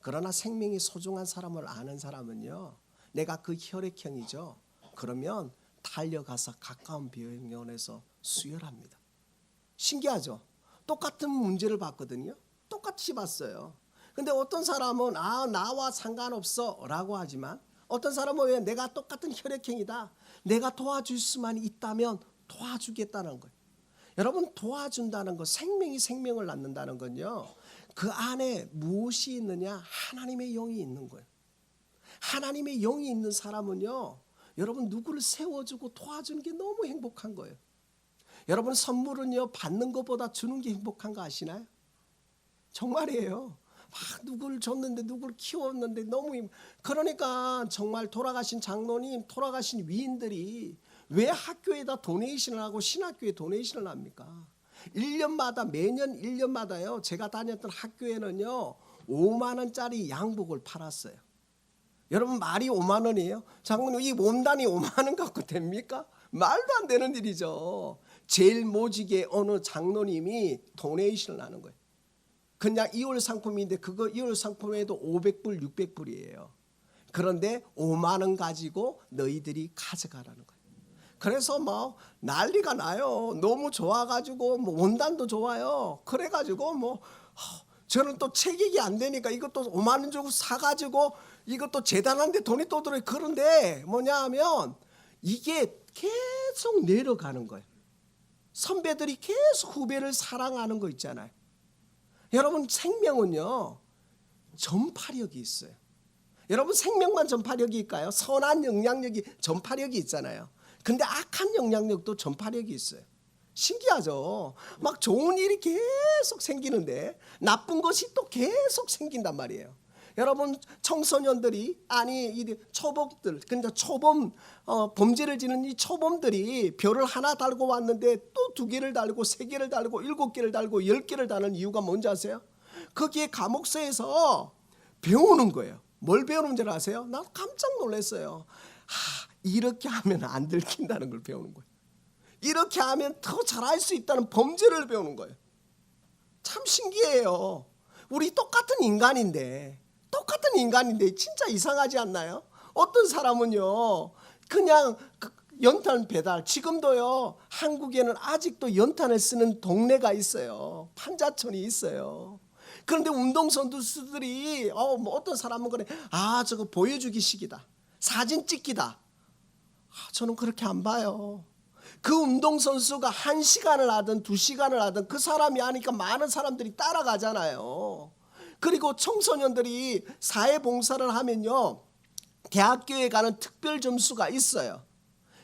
그러나 생명이 소중한 사람을 아는 사람은요, 내가 그 혈액형이죠. 그러면 달려가서 가까운 병원에서 수혈합니다. 신기하죠? 똑같은 문제를 봤거든요. 똑같이 봤어요. 근데 어떤 사람은 나와 상관없어 라고 하지만, 어떤 사람은 왜 내가 똑같은 혈액형이다, 내가 도와줄 수만 있다면 도와주겠다는 거예요. 여러분, 도와준다는 거, 생명이 생명을 낳는다는 건요, 그 안에 무엇이 있느냐? 하나님의 영이 있는 거예요. 하나님의 영이 있는 사람은요, 여러분 누구를 세워주고 도와주는 게 너무 행복한 거예요. 여러분, 선물은요, 받는 것보다 주는 게 행복한 거 아시나요? 정말이에요. 막 누구를 줬는데, 누구를 키웠는데 너무 그러니까 정말 돌아가신 장로님, 돌아가신 위인들이 왜 학교에다 도네이션을 하고 신학교에 도네이션을 합니까? 1년마다, 매년 1년마다요, 제가 다녔던 학교에는요 5만 원짜리 양복을 팔았어요. 여러분, 말이 5만 원이에요? 장모님, 이 몸단이 5만 원 갖고 됩니까? 말도 안 되는 일이죠. 제일 모직의 어느 장로님이 도네이션을 하는 거예요. 그냥 2월 상품인데 그거 2월 상품에도 500불 600불이에요. 그런데 5만 원 가지고 너희들이 가져가라는 거예요. 그래서 뭐 난리가 나요. 너무 좋아가지고 뭐 원단도 좋아요. 그래가지고 뭐 저는 또 체격이 안 되니까 이것도 5만 원 주고 사가지고 이것도 재단하는데 돈이 또 들어요. 그런데 뭐냐 하면 이게 계속 내려가는 거예요. 선배들이 계속 후배를 사랑하는 거 있잖아요. 여러분, 생명은요 전파력이 있어요. 여러분, 생명만 전파력일까요? 선한 영향력이 전파력이 있잖아요. 근데 악한 영향력도 전파력이 있어요. 신기하죠? 막 좋은 일이 계속 생기는데 나쁜 것이 또 계속 생긴단 말이에요. 여러분, 청소년들이, 아니 이 초범들, 근데 초범 범죄를 지는 이 초범들이 별을 하나 달고 왔는데 또 2개를 달고 3개를 달고 7개를 달고 10개를 다는 이유가 뭔지 아세요? 거기에 감옥소에서 배우는 거예요. 뭘 배우는 줄 아세요? 나 깜짝 놀랐어요. 이렇게 하면 안 들킨다는 걸 배우는 거예요. 이렇게 하면 더 잘할 수 있다는 범죄를 배우는 거예요. 참 신기해요. 우리 똑같은 인간인데 진짜 이상하지 않나요? 어떤 사람은요 그냥 연탄 배달, 지금도요 한국에는 아직도 연탄을 쓰는 동네가 있어요. 판자촌이 있어요. 그런데 운동선수들이 뭐 어떤 사람은 그래, 저거 보여주기식이다, 사진 찍기다. 저는 그렇게 안 봐요. 그 운동선수가 1시간을 하든 2시간을 하든 그 사람이 하니까 많은 사람들이 따라가잖아요. 그리고 청소년들이 사회봉사를 하면요 대학교에 가는 특별 점수가 있어요.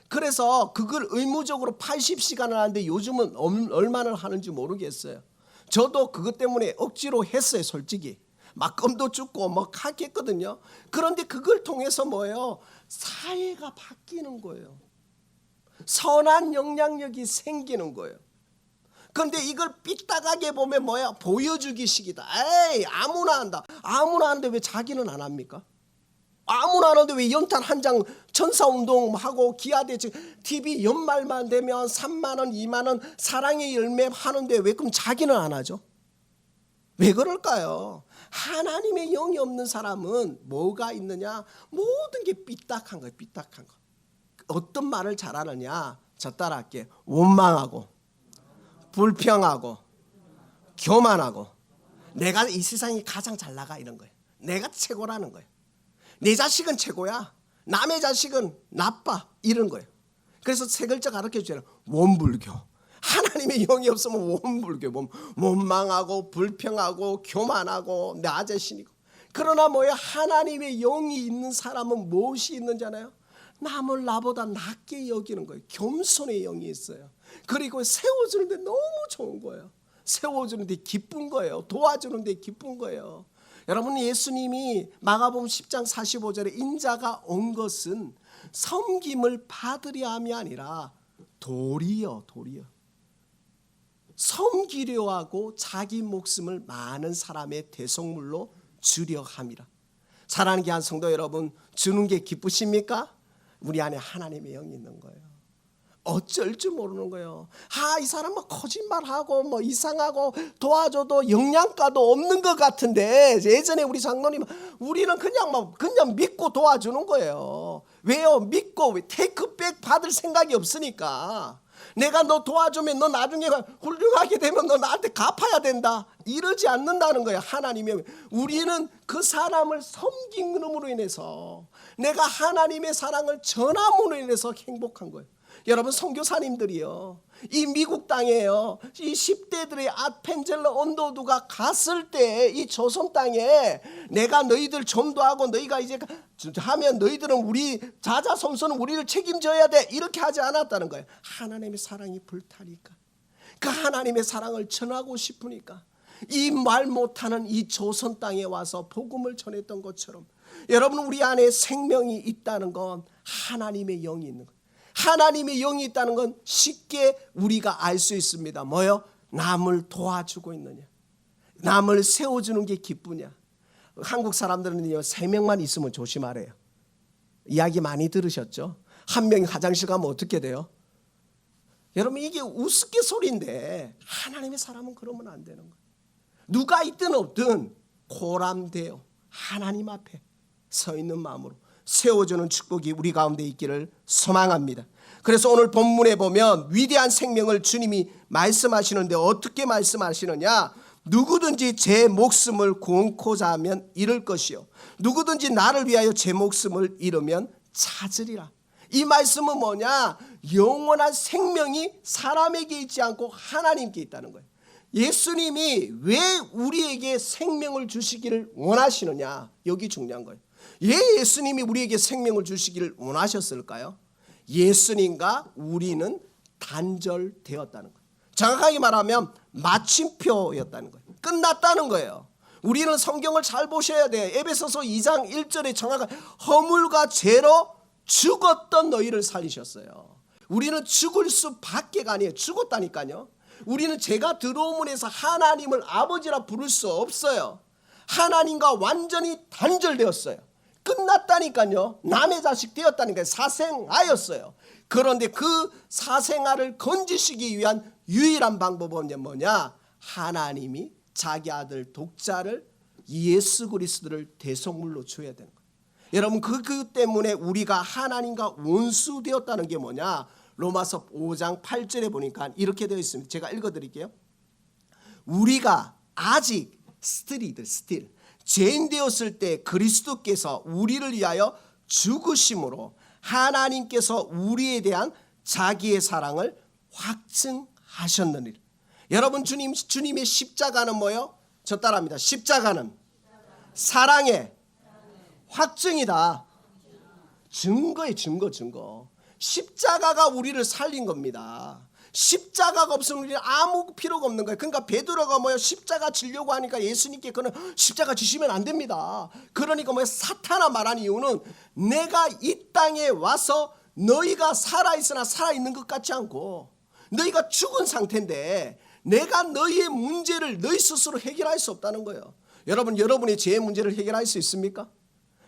그래서 그걸 의무적으로 80시간을 하는데 요즘은 얼마나 하는지 모르겠어요. 저도 그것 때문에 억지로 했어요. 솔직히 막 껌도 죽고 막 했거든요. 그런데 그걸 통해서 뭐예요? 사회가 바뀌는 거예요. 선한 영향력이 생기는 거예요. 그런데 이걸 삐딱하게 보면 뭐야? 보여주기식이다. 에이, 아무나 한다. 아무나 하는데 왜 자기는 안 합니까? 아무나 하는데 왜 연탄 한 장 천사운동하고 기아대책 TV 연말만 되면 3만 원 2만 원 사랑의 열매 하는데 왜 그럼 자기는 안 하죠? 왜 그럴까요? 하나님의 영이 없는 사람은 뭐가 있느냐? 모든 게 삐딱한 거예요. 삐딱한 거. 어떤 말을 잘하느냐? 저 따라할게요. 원망하고 불평하고 교만하고 내가 이 세상이 가장 잘 나가 이런 거예요. 내가 최고라는 거예요. 내 자식은 최고야, 남의 자식은 나빠, 이런 거예요. 그래서 3글자 가르쳐 주잖아요. 원불교. 하나님의 영이 없으면 원불교. 원망하고 불평하고 교만하고 나 자신이고. 그러나 뭐예요? 하나님의 영이 있는 사람은 무엇이 있는잖아요. 남을 나보다 낮게 여기는 거예요. 겸손의 영이 있어요. 그리고 세워주는데 너무 좋은 거예요. 세워주는데 기쁜 거예요. 도와주는데 기쁜 거예요. 여러분, 예수님이 마가복음 10장 45절에 인자가 온 것은 섬김을 받으려 함이 아니라 도리요. 섬기려 하고 자기 목숨을 많은 사람의 대속물로 주려 함이라. 사랑하는 귀한 성도 여러분, 주는 게 기쁘십니까? 우리 안에 하나님의 영이 있는 거예요. 어쩔 줄 모르는 거예요. 이 사람 뭐 거짓말하고 뭐 이상하고 도와줘도 영양가도 없는 것 같은데, 예전에 우리 장로님, 우리는 그냥 믿고 도와주는 거예요. 왜요? 믿고 테이크백 받을 생각이 없으니까. 내가 너 도와주면 너 나중에 훌륭하게 되면 너 나한테 갚아야 된다, 이러지 않는다는 거예요. 하나님의, 우리는 그 사람을 섬김으로 인해서, 내가 하나님의 사랑을 전함으로 인해서 행복한 거예요. 여러분, 선교사님들이요, 이 미국 땅에요, 이 10대들의 아펜젤러 언더우드가 갔을 때 이 조선 땅에 내가 너희들 전도하고 너희가 이제 하면 너희들은 우리 자자손손은 우리를 책임져야 돼, 이렇게 하지 않았다는 거예요. 하나님의 사랑이 불타니까, 그 하나님의 사랑을 전하고 싶으니까 이 말 못하는 이 조선 땅에 와서 복음을 전했던 것처럼, 여러분, 우리 안에 생명이 있다는 건 하나님의 영이 있는 거예요. 하나님의 영이 있다는 건 쉽게 우리가 알 수 있습니다. 뭐요? 남을 도와주고 있느냐, 남을 세워주는 게 기쁘냐. 한국 사람들은요, 3명만 있으면 조심하래요. 이야기 많이 들으셨죠? 한 명이 화장실 가면 어떻게 돼요? 여러분, 이게 우스갯소리인데 하나님의 사람은 그러면 안 되는 거예요. 누가 있든 없든 고람되어 하나님 앞에 서 있는 마음으로 세워주는 축복이 우리 가운데 있기를 소망합니다. 그래서 오늘 본문에 보면 위대한 생명을 주님이 말씀하시는데 어떻게 말씀하시느냐? 누구든지 제 목숨을 구원코자 하면 잃을 것이요, 누구든지 나를 위하여 제 목숨을 잃으면 찾으리라. 이 말씀은 뭐냐? 영원한 생명이 사람에게 있지 않고 하나님께 있다는 거예요. 예수님이 왜 우리에게 생명을 주시기를 원하시느냐? 여기 중요한 거예요. 왜 예수님이 우리에게 생명을 주시기를 원하셨을까요? 예수님과 우리는 단절되었다는 거예요. 정확하게 말하면 마침표였다는 거예요. 끝났다는 거예요. 우리는 성경을 잘 보셔야 돼요. 에베소서 2장 1절에 정확하게 허물과 죄로 죽었던 너희를 살리셨어요. 우리는 죽을 수밖에가 아니에요. 죽었다니까요. 우리는 죄가 들어옴으로 해서 하나님을 아버지라 부를 수 없어요. 하나님과 완전히 단절되었어요. 끝났다니까요. 남의 자식 되었다니까요. 사생아였어요. 그런데 그 사생아를 건지시기 위한 유일한 방법은 뭐냐? 하나님이 자기 아들 독자를, 예수 그리스도를 대속물로 줘야 되는 거예요. 여러분, 그 때문에 우리가 하나님과 원수되었다는 게 뭐냐? 로마서 5장 8절에 보니까 이렇게 되어 있습니다. 제가 읽어드릴게요. 우리가 아직 스틸 죄인 되었을 때 그리스도께서 우리를 위하여 죽으심으로 하나님께서 우리에 대한 자기의 사랑을 확증하셨느니라. 여러분, 주님의 십자가는 뭐예요? 저 따라합니다. 십자가는 사랑의 확증이다. 증거예요. 증거. 십자가가 우리를 살린 겁니다. 십자가가 없으면 우리는 아무 필요가 없는 거예요. 그러니까 베드로가 뭐예요? 십자가 지려고 하니까 예수님께 그는 십자가 지시면 안 됩니다. 그러니까 뭐예요? 사탄아 말한 이유는 내가 이 땅에 와서 너희가 살아있으나 살아있는 것 같지 않고 너희가 죽은 상태인데 내가 너희의 문제를 너희 스스로 해결할 수 없다는 거예요. 여러분, 여러분의 죄의 문제를 해결할 수 있습니까?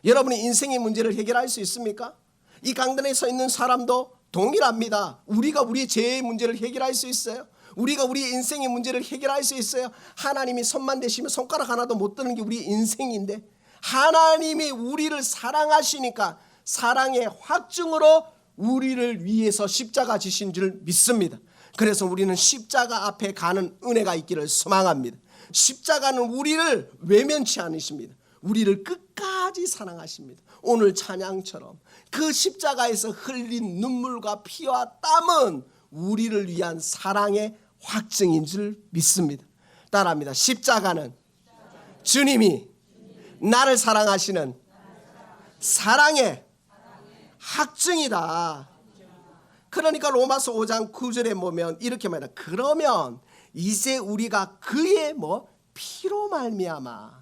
여러분의 인생의 문제를 해결할 수 있습니까? 이 강단에 서 있는 사람도 동일합니다. 우리가 우리의 죄의 문제를 해결할 수 있어요? 우리가 우리의 인생의 문제를 해결할 수 있어요? 하나님이 손만 대시면 손가락 하나도 못 드는 게 우리 인생인데, 하나님이 우리를 사랑하시니까 사랑의 확증으로 우리를 위해서 십자가 지신 줄 믿습니다. 그래서 우리는 십자가 앞에 가는 은혜가 있기를 소망합니다. 십자가는 우리를 외면치 않으십니다. 우리를 끝까지 사랑하십니다. 오늘 찬양처럼 그 십자가에서 흘린 눈물과 피와 땀은 우리를 위한 사랑의 확증인 줄 믿습니다. 따라합니다. 십자가는 주님이 나를 사랑하시는 사랑의 확증이다. 그러니까 로마서 5장 9절에 보면 이렇게 말합니다. 그러면 이제 우리가 그의 피로 말미암아,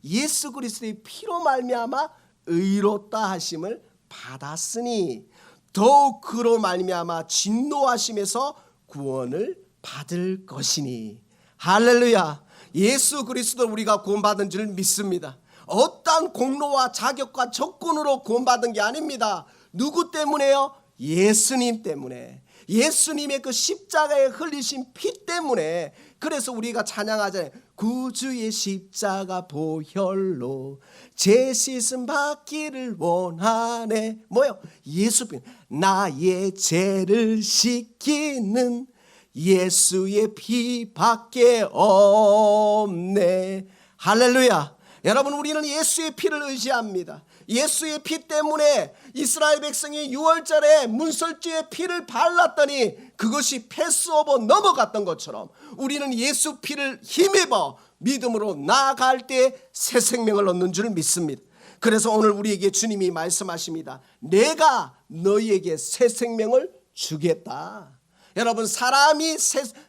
예수 그리스도의 피로 말미암아 의롭다 하심을 받았으니 더욱 그로 말미암아 진노하심에서 구원을 받을 것이니. 할렐루야. 예수 그리스도 우리가 구원받은 줄 믿습니다. 어떠한 공로와 자격과 조건으로 구원받은 게 아닙니다. 누구 때문에요? 예수님 때문에. 예수님의 그 십자가에 흘리신 피 때문에. 그래서 우리가 찬양하잖아요. 구주의 십자가 보혈로 제 씻음 받기를 원하네. 뭐요? 예수 피. 나의 죄를 씻기는 예수의 피밖에 없네. 할렐루야. 여러분, 우리는 예수의 피를 의지합니다. 예수의 피 때문에 이스라엘 백성이 6월절에 문설주의 피를 발랐더니 그것이 패스오버 넘어갔던 것처럼 우리는 예수 피를 힘입어 믿음으로 나아갈 때 새 생명을 얻는 줄 믿습니다. 그래서 오늘 우리에게 주님이 말씀하십니다. 내가 너희에게 새 생명을 주겠다. 여러분, 사람이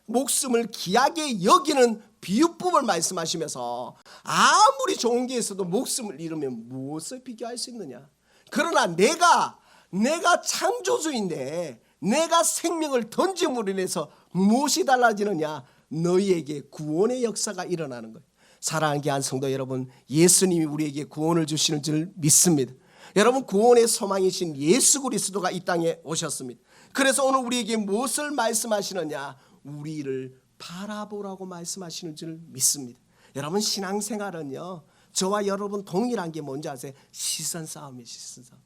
목숨을 귀하게 여기는 비유법을 말씀하시면서 아무리 좋은 게 있어도 목숨을 잃으면 무엇을 비교할 수 있느냐. 그러나 내가 창조주인데 내가 생명을 던짐으로 인해서 무엇이 달라지느냐. 너희에게 구원의 역사가 일어나는 거예요. 사랑하는 귀한 성도 여러분, 예수님이 우리에게 구원을 주시는 줄 믿습니다. 여러분, 구원의 소망이신 예수 그리스도가 이 땅에 오셨습니다. 그래서 오늘 우리에게 무엇을 말씀하시느냐. 우리를 바라보라고 말씀하시는 줄 믿습니다. 여러분, 신앙생활은요, 저와 여러분 동일한 게 뭔지 아세요? 시선 싸움이에요. 시선 싸움.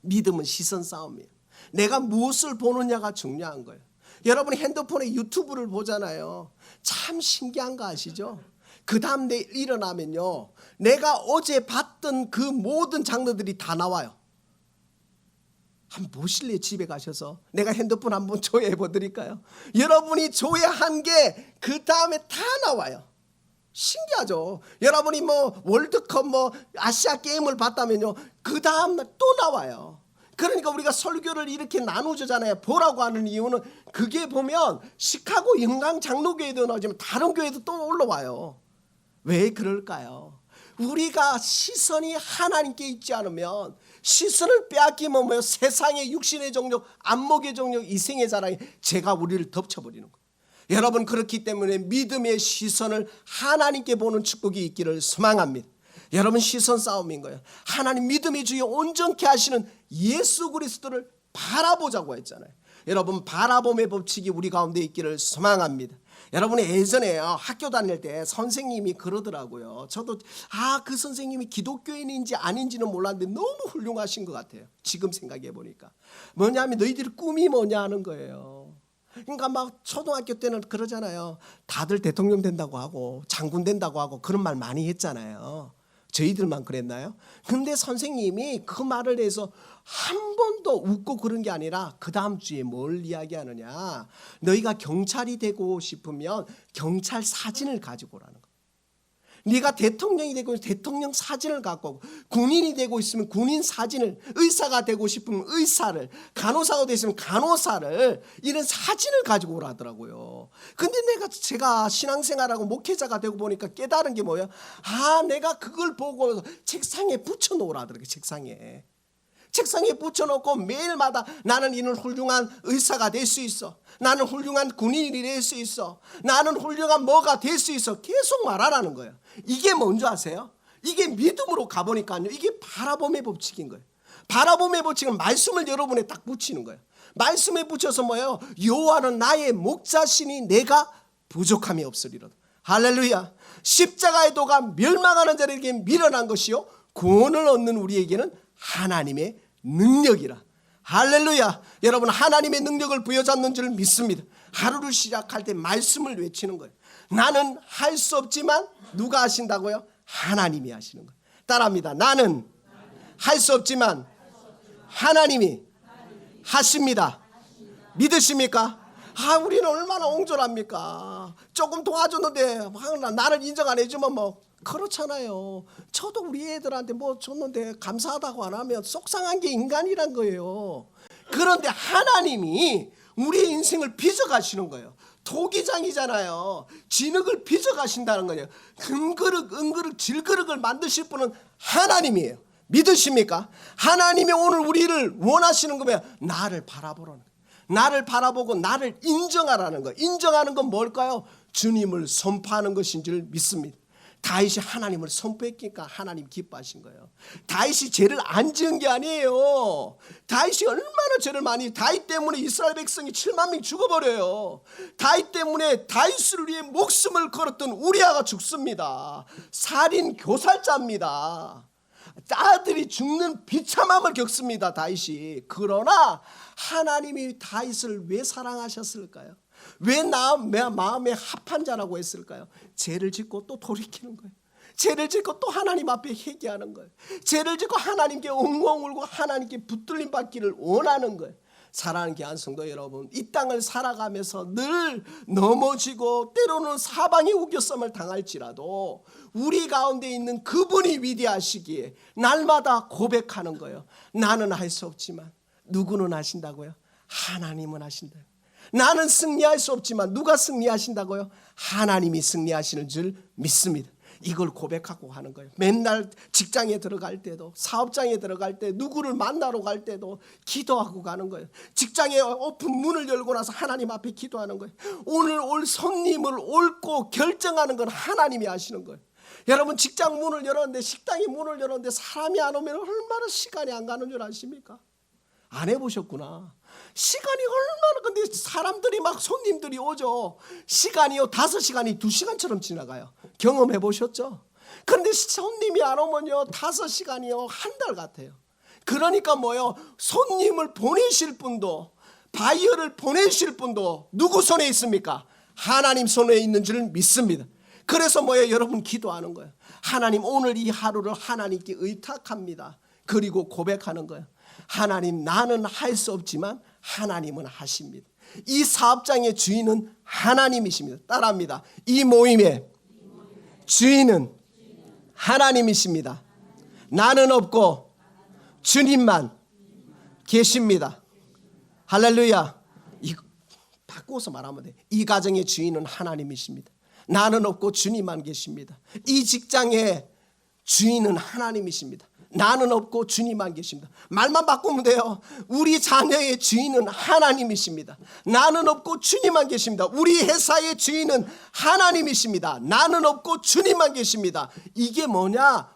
믿음은 시선 싸움이에요. 내가 무엇을 보느냐가 중요한 거예요. 여러분, 핸드폰에 유튜브를 보잖아요. 참 신기한 거 아시죠? 그 다음 내 일어나면요, 내가 어제 봤던 그 모든 장르들이 다 나와요. 한번 보실래요? 집에 가셔서 내가 핸드폰 한번 조회해 보드릴까요? 여러분이 조회한 게 그 다음에 다 나와요. 신기하죠? 여러분이 뭐 월드컵 뭐 아시아 게임을 봤다면요, 그 다음날 또 나와요. 그러니까 우리가 설교를 이렇게 나누잖아요. 보라고 하는 이유는 그게 보면 시카고 영광 장로교회도 나오지만 다른 교회도 또 올라와요. 왜 그럴까요? 우리가 시선이 하나님께 있지 않으면, 시선을 빼앗기면 뭐예요? 세상의 육신의 정욕, 안목의 정욕, 이생의 자랑이 제가 우리를 덮쳐버리는 거예요. 여러분, 그렇기 때문에 믿음의 시선을 하나님께 보는 축복이 있기를 소망합니다. 여러분, 시선 싸움인 거예요. 하나님 믿음의 주여 온전케 하시는 예수 그리스도를 바라보자고 했잖아요. 여러분, 바라봄의 법칙이 우리 가운데 있기를 소망합니다. 여러분, 예전에 학교 다닐 때 선생님이 그러더라고요. 저도 그 선생님이 기독교인인지 아닌지는 몰랐는데 너무 훌륭하신 것 같아요. 지금 생각해 보니까. 뭐냐면 너희들이 꿈이 뭐냐 하는 거예요. 그러니까 막 초등학교 때는 그러잖아요. 다들 대통령 된다고 하고 장군 된다고 하고 그런 말 많이 했잖아요. 저희들만 그랬나요? 근데 선생님이 그 말을 해서 한 번도 웃고 그런 게 아니라 그 다음 주에 뭘 이야기하느냐. 너희가 경찰이 되고 싶으면 경찰 사진을 가지고 오라는 거예요. 네가 대통령이 되고 대통령 사진을 갖고 오고, 군인이 되고 있으면 군인 사진을, 의사가 되고 싶으면 의사를, 간호사가 되시면 간호사를, 이런 사진을 가지고 오라더라고요. 근데 제가 신앙생활하고 목회자가 되고 보니까 깨달은 게 뭐예요? 내가 그걸 보고 책상에 붙여놓으라더라고요. 책상에 붙여놓고 매일마다 나는 이는 훌륭한 의사가 될 수 있어, 나는 훌륭한 군인이 될 수 있어, 나는 훌륭한 뭐가 될 수 있어, 계속 말하라는 거예요. 이게 뭔지 아세요? 이게 믿음으로 가보니까요, 이게 바라봄의 법칙인 거예요. 바라봄의 법칙은 말씀을 여러분에 딱 붙이는 거예요. 말씀에 붙여서 뭐예요? 여호와는 나의 목자시니 내가 부족함이 없으리로다. 할렐루야. 십자가의 도가 멸망하는 자에게 미련한 것이요 구원을 얻는 우리에게는 하나님의 능력이라. 할렐루야. 여러분, 하나님의 능력을 부여잡는 줄 믿습니다. 하루를 시작할 때 말씀을 외치는 거예요. 나는 할 수 없지만 누가 하신다고요? 하나님이 하시는 거예요. 따라합니다. 나는 할 수 없지만 하나님이 하십니다. 믿으십니까? 우리는 얼마나 옹졸합니까? 조금 도와줬는데 나를 인정 안 해주면 뭐 그렇잖아요. 저도 우리 애들한테 뭐 줬는데 감사하다고 안 하면 속상한 게 인간이란 거예요. 그런데 하나님이 우리의 인생을 빚어가시는 거예요. 토기장이잖아요. 진흙을 빚어가신다는 거예요. 은그릇 질그릇을 만드실 분은 하나님이에요. 믿으십니까? 하나님이 오늘 우리를 원하시는 거면 나를 바라보라는 거예요. 나를 바라보고 나를 인정하라는 거예요. 인정하는 건 뭘까요? 주님을 선포하는 것인 줄 믿습니다. 다윗이 하나님을 선포했으니까 하나님 기뻐하신 거예요. 다윗이 죄를 안 지은 게 아니에요. 다윗이 얼마나 죄를 많이, 다윗 때문에 이스라엘 백성이 7만 명이 죽어버려요. 다윗 때문에 다윗을 위해 목숨을 걸었던 우리아가 죽습니다. 살인 교살자입니다. 아들이 죽는 비참함을 겪습니다. 다윗이. 그러나 하나님이 다윗을 왜 사랑하셨을까요? 왜 마음에 합한 자라고 했을까요? 죄를 짓고 또 돌이키는 거예요. 죄를 짓고 또 하나님 앞에 회개하는 거예요. 죄를 짓고 하나님께 엉엉 울고 하나님께 붙들림 받기를 원하는 거예요. 사랑하는 귀한 성도 여러분, 이 땅을 살아가면서 늘 넘어지고 때로는 사방에 우겨쌈을 당할지라도 우리 가운데 있는 그분이 위대하시기에 날마다 고백하는 거예요. 나는 할 수 없지만 누구는 하신다고요? 하나님은 하신다. 나는 승리할 수 없지만 누가 승리하신다고요? 하나님이 승리하시는 줄 믿습니다. 이걸 고백하고 하는 거예요. 맨날 직장에 들어갈 때도, 사업장에 들어갈 때, 누구를 만나러 갈 때도 기도하고 가는 거예요. 직장에 오픈 문을 열고 나서 하나님 앞에 기도하는 거예요. 오늘 올 손님을 옳고 결정하는 건 하나님이 하시는 거예요. 여러분, 직장 문을 열었는데, 식당에 문을 열었는데 사람이 안 오면 얼마나 시간이 안 가는 줄 아십니까? 안 해보셨구나. 시간이 얼마나, 근데 사람들이 막 손님들이 오죠. 시간이요 5시간이 2시간처럼 지나가요. 경험해 보셨죠? 그런데 손님이 안 오면요 5시간이요 1달 같아요. 그러니까 뭐요, 손님을 보내실 분도, 바이어를 보내실 분도 누구 손에 있습니까? 하나님 손에 있는 줄 믿습니다. 그래서 뭐예요, 여러분 기도하는 거예요. 하나님, 오늘 이 하루를 하나님께 의탁합니다. 그리고 고백하는 거예요. 하나님, 나는 할 수 없지만 하나님은 하십니다. 이 사업장의 주인은 하나님이십니다. 따라합니다. 이 모임의 주인은 하나님이십니다. 나는 없고 주님만 계십니다. 할렐루야. 바꾸어서 말하면 돼. 이 가정의 주인은 하나님이십니다. 나는 없고 주님만 계십니다. 이 직장의 주인은 하나님이십니다. 나는 없고 주님만 계십니다. 말만 바꾸면 돼요. 우리 자녀의 주인은 하나님이십니다. 나는 없고 주님만 계십니다. 우리 회사의 주인은 하나님이십니다. 나는 없고 주님만 계십니다. 이게 뭐냐?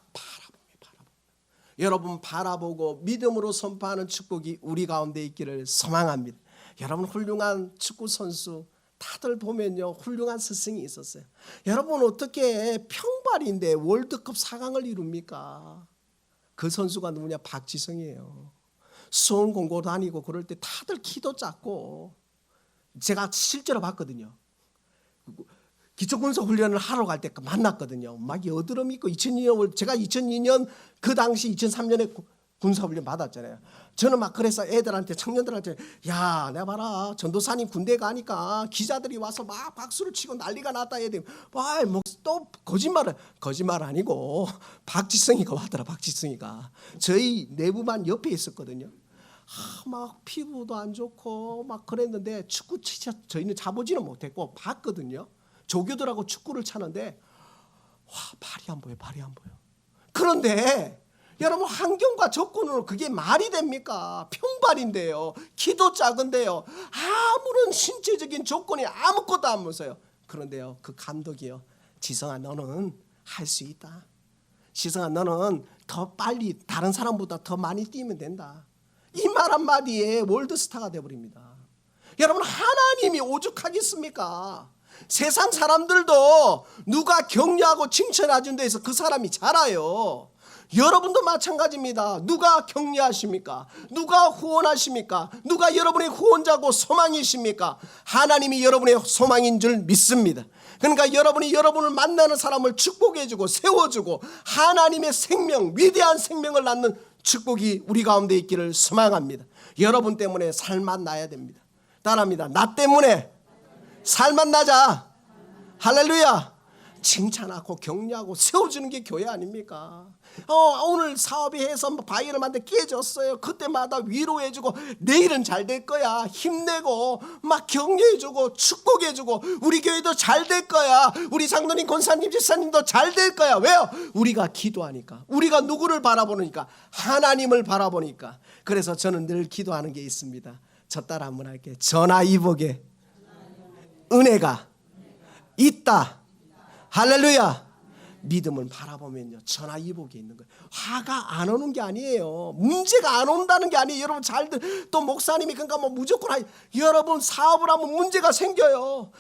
여러분, 바라보고 믿음으로 선포하는 축복이 우리 가운데 있기를 소망합니다. 여러분, 훌륭한 축구 선수 다들 보면요 훌륭한 스승이 있었어요. 여러분, 어떻게 평발인데 월드컵 4강을 이룹니까? 그 선수가 누구냐? 박지성이에요. 수원 공고 다니고 그럴 때 다들 키도 작고, 제가 실제로 봤거든요. 기초군사 훈련을 하러 갈 때 만났거든요. 막 여드름 있고, 2002년 제가 2002년 그 당시 2003년에 군사훈련 받았잖아요. 저는 막 그래서 애들한테, 청년들한테, 야, 내가 봐라, 전도사님 군대 가니까 기자들이 와서 막 박수를 치고 난리가 났다. 애들이 와, 뭐 또 거짓말 아니고 박지성이가 왔더라. 박지성이가 저희 내부반 옆에 있었거든요. 막 피부도 안 좋고 막 그랬는데 축구 저희는 자보지는 못했고 봤거든요. 조교들하고 축구를 차는데 와, 발이 안 보여. 그런데 여러분, 환경과 조건으로 그게 말이 됩니까? 평발인데요, 키도 작은데요, 아무런 신체적인 조건이 아무것도 안 무서워요. 그런데요, 그 감독이요, 지성아, 너는 할 수 있다. 지성아, 너는 더 빨리 다른 사람보다 더 많이 뛰면 된다. 이 말 한마디에 월드스타가 되어버립니다. 여러분, 하나님이 오죽하겠습니까? 세상 사람들도 누가 격려하고 칭찬해준 데에서 그 사람이 자라요. 여러분도 마찬가지입니다. 누가 격려하십니까? 누가 후원하십니까? 누가 여러분의 후원자고 소망이십니까? 하나님이 여러분의 소망인 줄 믿습니다. 그러니까 여러분이 여러분을 만나는 사람을 축복해주고 세워주고 하나님의 생명, 위대한 생명을 낳는 축복이 우리 가운데 있기를 소망합니다. 여러분 때문에 살맛 나야 됩니다. 따라합니다. 나 때문에 살맛 나자. 할렐루야. 칭찬하고 격려하고 세워주는 게 교회 아닙니까? 오늘 사업이 해서 바위를 만들 깨졌어요. 그때마다 위로해주고 내일은 잘 될 거야, 힘내고 막 격려해주고 축복해주고, 우리 교회도 잘 될 거야, 우리 장로님, 권사님, 집사님도 잘 될 거야. 왜요? 우리가 기도하니까, 우리가 누구를 바라보니까? 하나님을 바라보니까. 그래서 저는 늘 기도하는 게 있습니다. 저 따라 한번 할게요. 전화위복에 은혜가 있다. 할렐루야. 믿음을 바라보면요 전화위복이 있는 거예요. 화가 안 오는 게 아니에요. 문제가 안 온다는 게 아니에요. 여러분 잘들 또 목사님이 그러니까 뭐 무조건 여러분 사업을 하면 문제가 생겨요.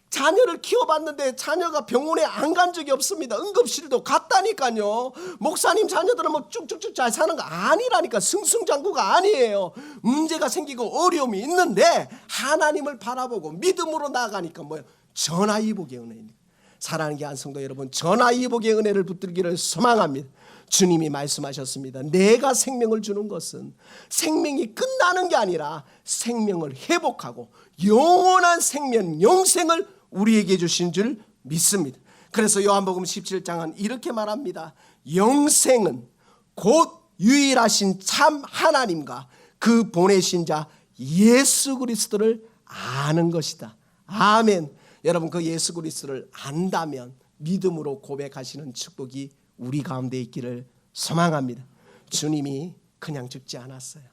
자녀를 키워봤는데 자녀가 병원에 안 간 적이 없습니다. 응급실도 갔다니까요. 목사님 자녀들은 뭐 쭉쭉쭉 잘 사는 거 아니라니까. 승승장구가 아니에요. 문제가 생기고 어려움이 있는데 하나님을 바라보고 믿음으로 나아가니까 뭐예요? 전화위복의 은혜입니다. 사랑하는 귀한 성도 여러분, 전화위복의 은혜를 붙들기를 소망합니다. 주님이 말씀하셨습니다. 내가 생명을 주는 것은 생명이 끝나는 게 아니라 생명을 회복하고 영원한 생명, 영생을 우리에게 주신 줄 믿습니다. 그래서 요한복음 17장은 이렇게 말합니다. 영생은 곧 유일하신 참 하나님과 그 보내신 자 예수 그리스도를 아는 것이다. 아멘. 여러분 그 예수 그리스도를 안다면 믿음으로 고백하시는 축복이 우리 가운데 있기를 소망합니다. 주님이 그냥 죽지 않았어요.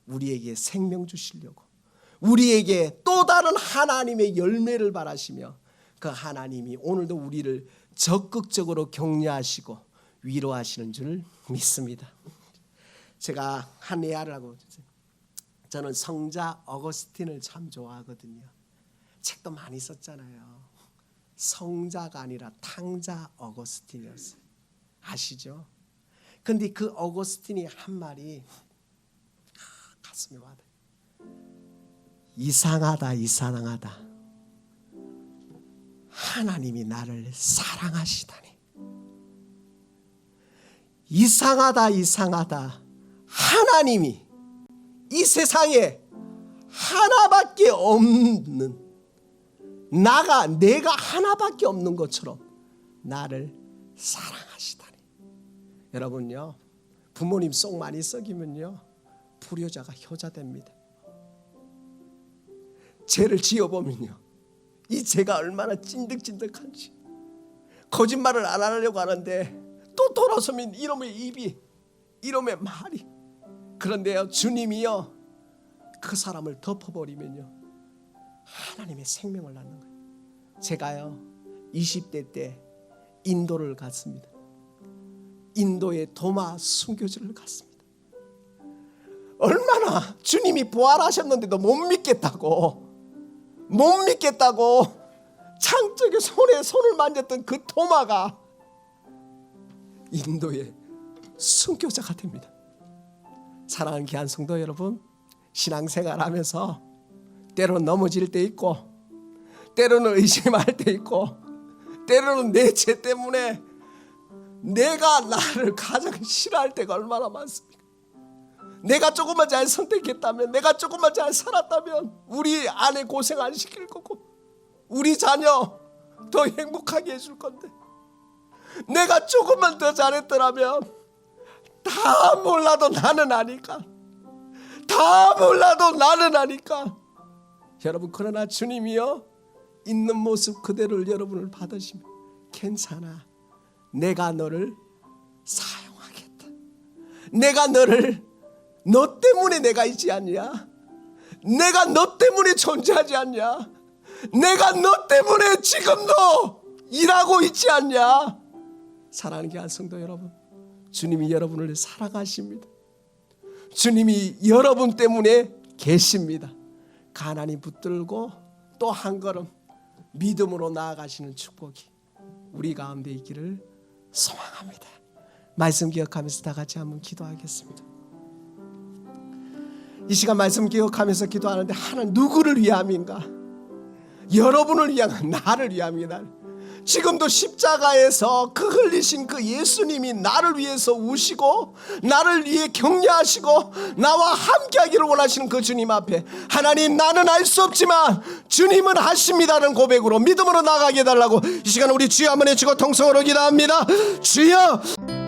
우리에게 생명 주시려고, 우리에게 또 다른 하나님의 열매를 바라시며 그 하나님이 오늘도 우리를 적극적으로 격려하시고 위로하시는 줄 믿습니다. 제가 한 예화를 하고, 저는 성자 어거스틴을 참 좋아하거든요. 책도 많이 썼잖아요. 성자가 아니라 탕자 어거스틴이었어요. 아시죠? 근데 그 어거스틴이 한 말이 가슴에 와닿아요. 이상하다, 이상하다. 하나님이 나를 사랑하시다니. 이상하다, 이상하다. 하나님이 이 세상에 하나밖에 없는 내가 하나밖에 없는 것처럼 나를 사랑하시다니. 여러분요, 부모님 속 많이 썩이면요 불효자가 효자됩니다. 죄를 지어보면요 이 죄가 얼마나 찐득찐득한지, 거짓말을 안 하려고 하는데 또 돌아서면 이놈의 입이, 이놈의 말이. 그런데요 주님이요 그 사람을 덮어버리면요 하나님의 생명을 낳는 거예요. 제가요 20대 때 인도를 갔습니다. 인도의 도마 순교지를 갔습니다. 얼마나 주님이 부활하셨는데도 못 믿겠다고 창쪽에 손에 손을 만졌던 그 도마가 인도의 순교자가 됩니다. 사랑하는 귀한 성도 여러분, 신앙생활하면서 때로는 넘어질 때 있고, 때로는 의심할 때 있고, 때로는 내 죄 때문에 내가 나를 가장 싫어할 때가 얼마나 많습니까? 내가 조금만 잘 선택했다면, 내가 조금만 잘 살았다면 우리 아내 고생 안 시킬 거고 우리 자녀 더 행복하게 해줄 건데, 내가 조금만 더 잘했더라면 다 몰라도 나는 아니까. 다 몰라도 나는 아니까. 여러분, 그러나 주님이요 있는 모습 그대로를 여러분을 받으시면 괜찮아. 내가 너를 사용하겠다. 내가 너 때문에 내가 있지 않냐? 내가 너 때문에 존재하지 않냐? 내가 너 때문에 지금도 일하고 있지 않냐? 사랑하는 귀한 성도 여러분, 주님이 여러분을 사랑하십니다. 주님이 여러분 때문에 계십니다. 가난이 붙들고 또 한 걸음 믿음으로 나아가시는 축복이 우리 가운데 있기를 소망합니다. 말씀 기억하면서 다 같이 한번 기도하겠습니다. 이 시간 말씀 기억하면서 기도하는데 하나님 누구를 위함인가? 여러분을 위한, 나를 위함이다. 지금도 십자가에서 그 흘리신 그 예수님이 나를 위해서 우시고 나를 위해 격려하시고 나와 함께하기를 원하시는 그 주님 앞에 하나님, 나는 알 수 없지만 주님은 하십니다는 고백으로 믿음으로 나가게 해달라고 이 시간 우리 주여 한번 외치고 통성으로 기도합니다. 주여.